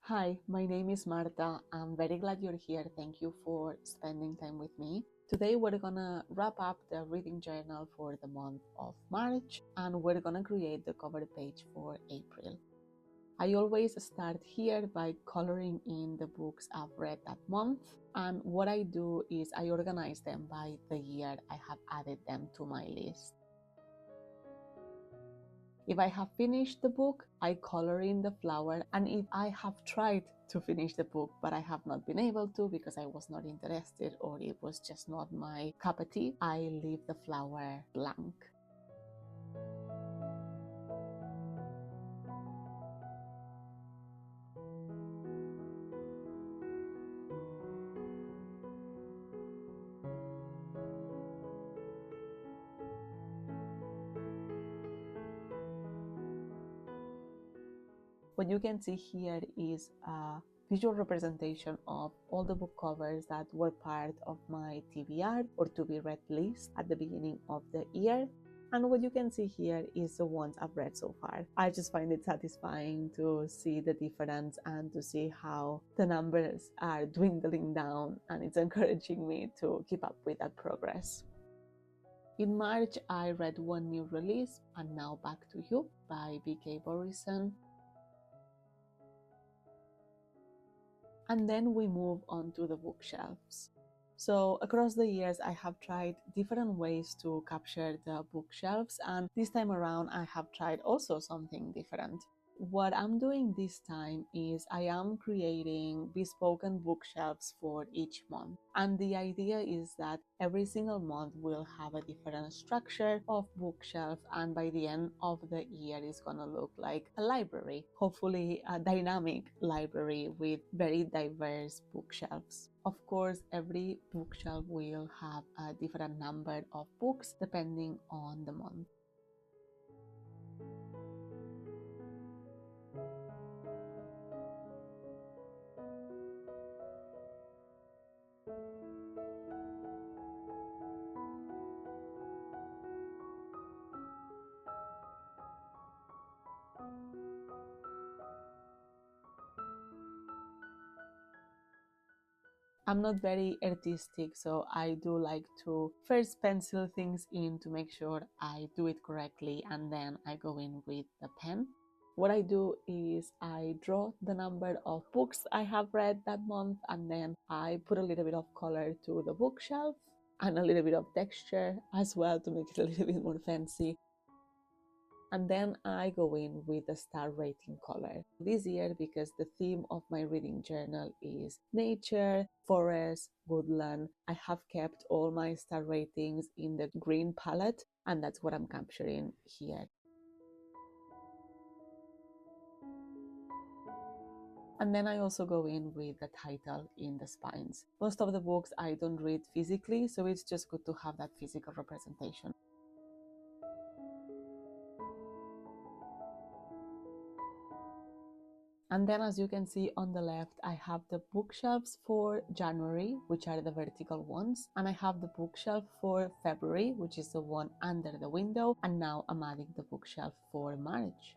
Hi, my name is Marta. I'm very glad you're here. Thank you for spending time with me. Today we're gonna wrap up the reading journal for the month of March and we're gonna create the cover page for April. I always start here by coloring in the books I've read that month, and what I do is I organize them by the year I have added them to my list. If I have finished the book, I color in the flower, and if I have tried to finish the book but I have not been able to because I was not interested or it was just not my cup of tea, I leave the flower blank. What you can see here is a visual representation of all the book covers that were part of my TBR or to be read list at the beginning of the year. And what you can see here is the ones I've read so far. I just find it satisfying to see the difference and to see how the numbers are dwindling down, and it's encouraging me to keep up with that progress. In March, I read one new release, And Now Back to You by B.K. Borison. And then we move on to the bookshelves. So across the years, I have tried different ways to capture the bookshelves, and this time around I have tried also something different. What I'm doing this time is I am creating bespoke bookshelves for each month. And the idea is that every single month will have a different structure of bookshelf, and by the end of the year it's gonna look like a library, hopefully a dynamic library with very diverse bookshelves. Of course, every bookshelf will have a different number of books depending on the month. I'm not very artistic, so I do like to first pencil things in to make sure I do it correctly, and then I go in with the pen. What I do is I draw the number of books I have read that month, and then I put a little bit of color to the bookshelf and a little bit of texture as well to make it a little bit more fancy. And then I go in with the star rating color. This year, because the theme of my reading journal is nature, forest, woodland, I have kept all my star ratings in the green palette, and that's what I'm capturing here. And then I also go in with the title in the spines. Most of the books I don't read physically, so it's just good to have that physical representation. And then, as you can see on the left, I have the bookshelves for January, which are the vertical ones, and I have the bookshelf for February, which is the one under the window, and now I'm adding the bookshelf for March.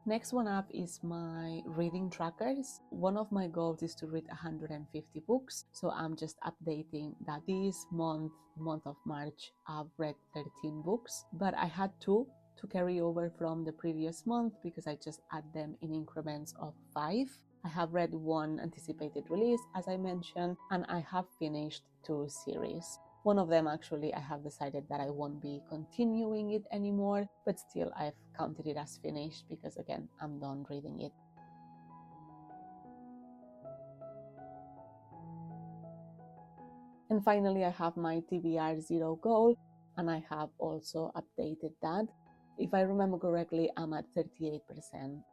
Next one up is my reading trackers. One of my goals is to read 150 books, so I'm just updating that this month of March, I've read 13 books, but I had two to carry over from the previous month because I just add them in increments of 5. I have read one anticipated release, as I mentioned, and I have finished 2 series. One of them, actually, I have decided that I won't be continuing it anymore, but still I've counted it as finished because, again, I'm done reading it. And finally, I have my TBR 0 goal, and I have also updated that. If I remember correctly, I'm at 38%.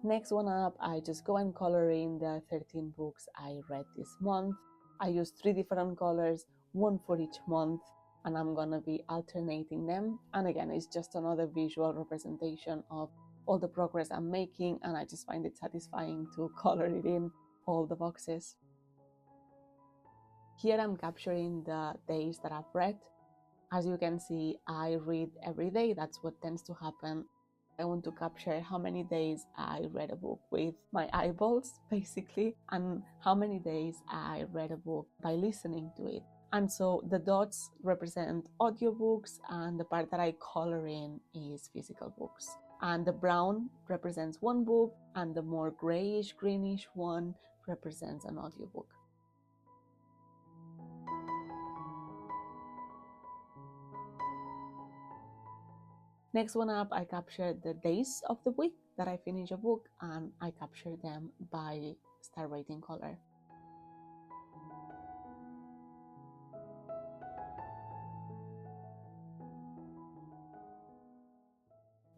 Next one up, I just go and color in the 13 books I read this month. I use 3 different colors, one for each month, and I'm gonna be alternating them. And again, it's just another visual representation of all the progress I'm making, and I just find it satisfying to color it in all the boxes. Here I'm capturing the days that I've read, As you can see, I read every day. That's what tends to happen. I want to capture how many days I read a book with my eyeballs, basically, and how many days I read a book by listening to it. And so the dots represent audiobooks, and the part that I color in is physical books. And the brown represents one book, and the more grayish, greenish one represents an audiobook. Next one up, I captured the days of the week that I finish a book, and I capture them by star rating color.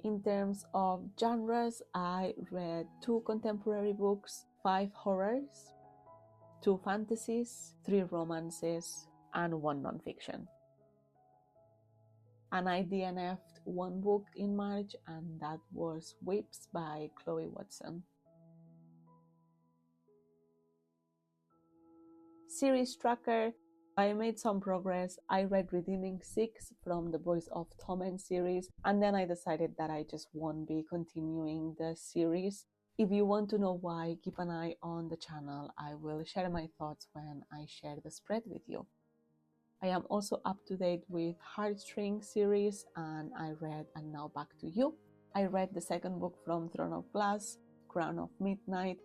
In terms of genres, I read 2 contemporary books, 5 horrors, 2 fantasies, 3 romances, and 1 nonfiction. And I DNF'd 1 book in March, and that was Whips by Chloe Watson. Series tracker, I made some progress. I read Redeeming 6 from the Voice of Tommen series, and then I decided that I just won't be continuing the series. If you want to know why, keep an eye on the channel. I will share my thoughts when I share the spread with you. I am also up to date with Heartstring series, and I read And Now Back to You. I read the second book from Throne of Glass, Crown of Midnight,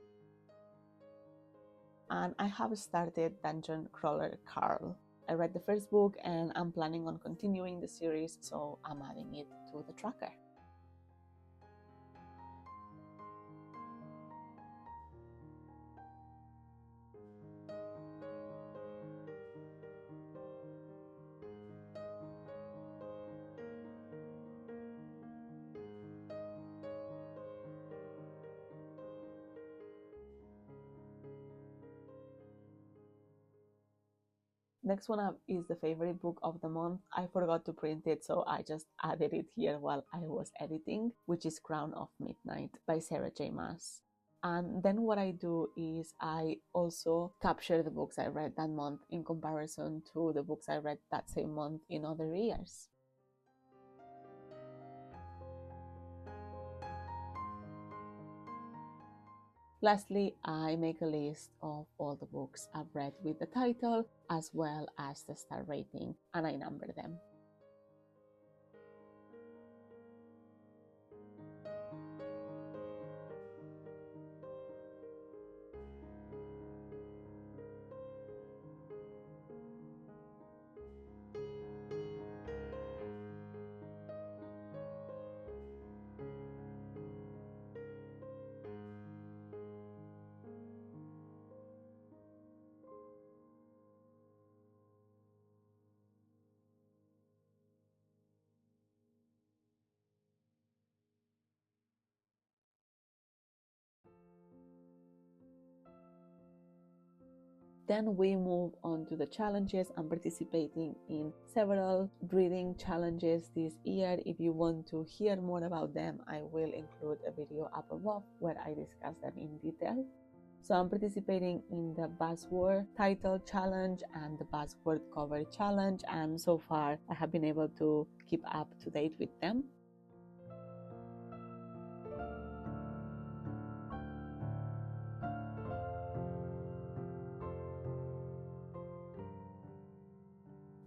and I have started Dungeon Crawler Carl. I read the first book and I'm planning on continuing the series, so I'm adding it to the tracker. Next one up is the favorite book of the month. I forgot to print it, so I just added it here while I was editing, which is Crown of Midnight by Sarah J. Maas. And then what I do is I also capture the books I read that month in comparison to the books I read that same month in other years. Lastly, I make a list of all the books I've read with the title as well as the star rating, and I number them. Then we move on to the challenges. I'm participating in several reading challenges this year. If you want to hear more about them, I will include a video up above where I discuss them in detail. So I'm participating in the Buzzword Title Challenge and the Buzzword Cover Challenge, and so far I have been able to keep up to date with them.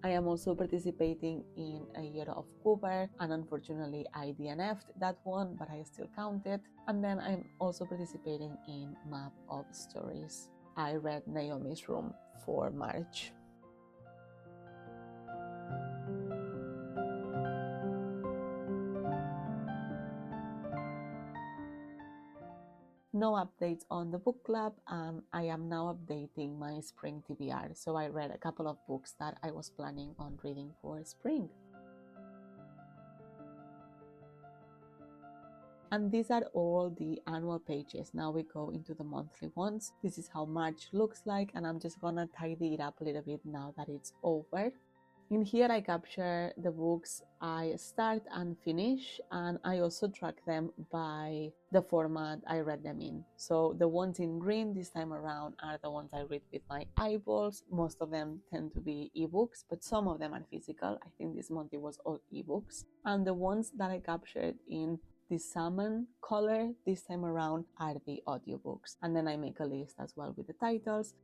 I am also participating in A Year of Cooper, and unfortunately I DNF'd that one, but I still count it. And then I'm also participating in Map of Stories. I read Naomi's Room for March. No updates on the book club, and I am now updating my spring TBR. So I read a couple of books that I was planning on reading for spring. And these are all the annual pages. Now we go into the monthly ones. This is how March looks like, and I'm just gonna tidy it up a little bit now that it's over. In here I capture the books I start and finish, and I also track them by the format I read them in. So the ones in green this time around are the ones I read with my eyeballs. Most of them tend to be ebooks, but some of them are physical. I think this month it was all ebooks. And the ones that I captured in the salmon color this time around are the audiobooks. And then I make a list as well with the titles.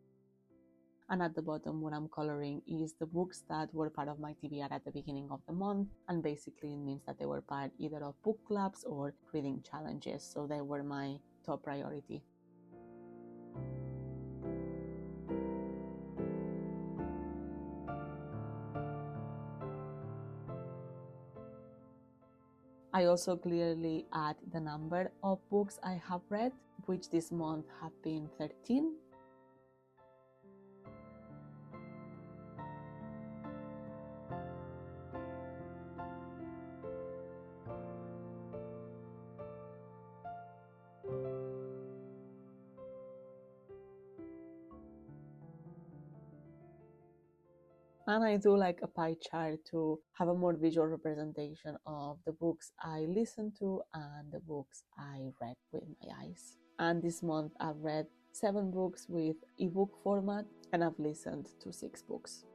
And at the bottom, what I'm coloring is the books that were part of my TBR at the beginning of the month. And basically, it means that they were part either of book clubs or reading challenges. So they were my top priority. I also clearly add the number of books I have read, which this month have been 13. And I do like a pie chart to have a more visual representation of the books I listened to and the books I read with my eyes. And this month I've read 7 books with ebook format, and I've listened to 6 books.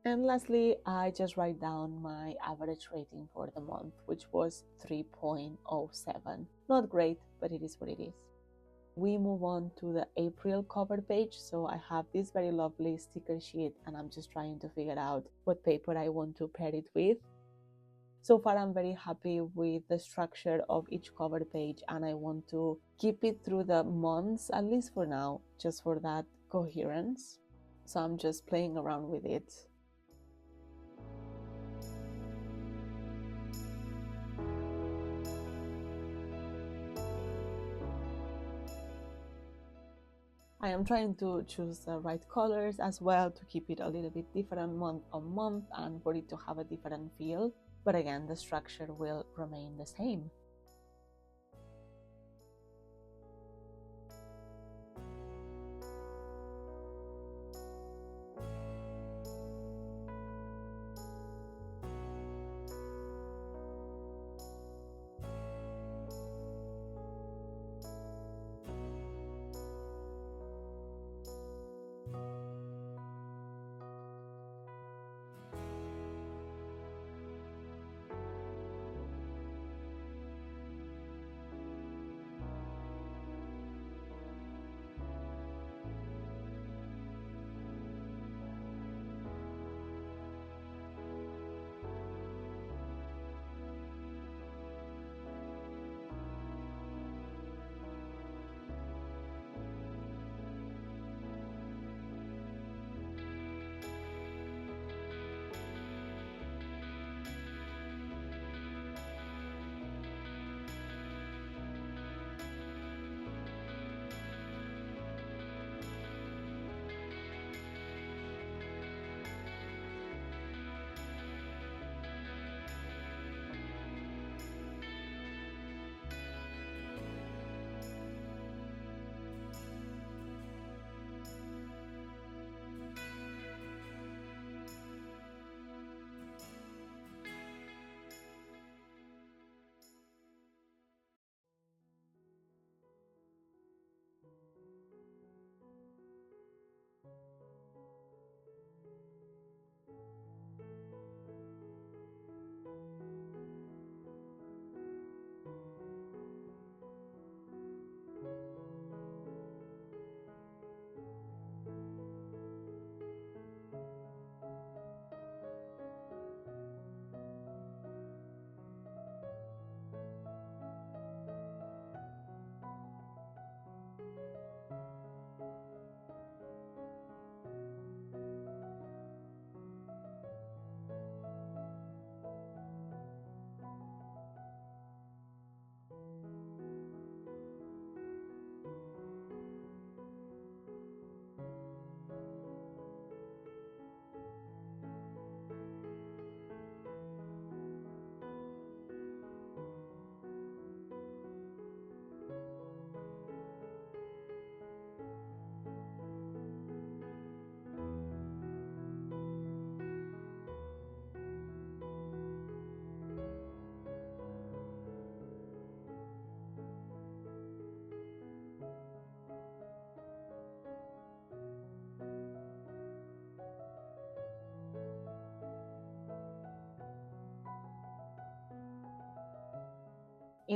And lastly, I just write down my average rating for the month, which was 3.07. Not great, but it is what it is. We move on to the April cover page. So I have this very lovely sticker sheet, and I'm just trying to figure out what paper I want to pair it with. So far, I'm very happy with the structure of each cover page, and I want to keep it through the months, at least for now, just for that coherence. So I'm just playing around with it. I am trying to choose the right colors as well to keep it a little bit different month on month and for it to have a different feel. But again, the structure will remain the same.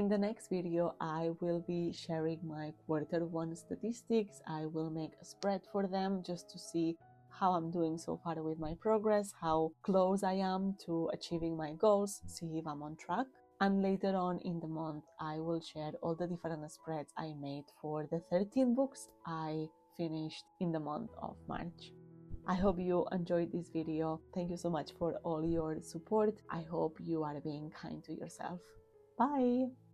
In the next video, I will be sharing my quarter 1 statistics. I will make a spread for them just to see how I'm doing so far with my progress, how close I am to achieving my goals, see if I'm on track. And later on in the month, I will share all the different spreads I made for the 13 books I finished in the month of March. I hope you enjoyed this video. Thank you so much for all your support. I hope you are being kind to yourself. Bye!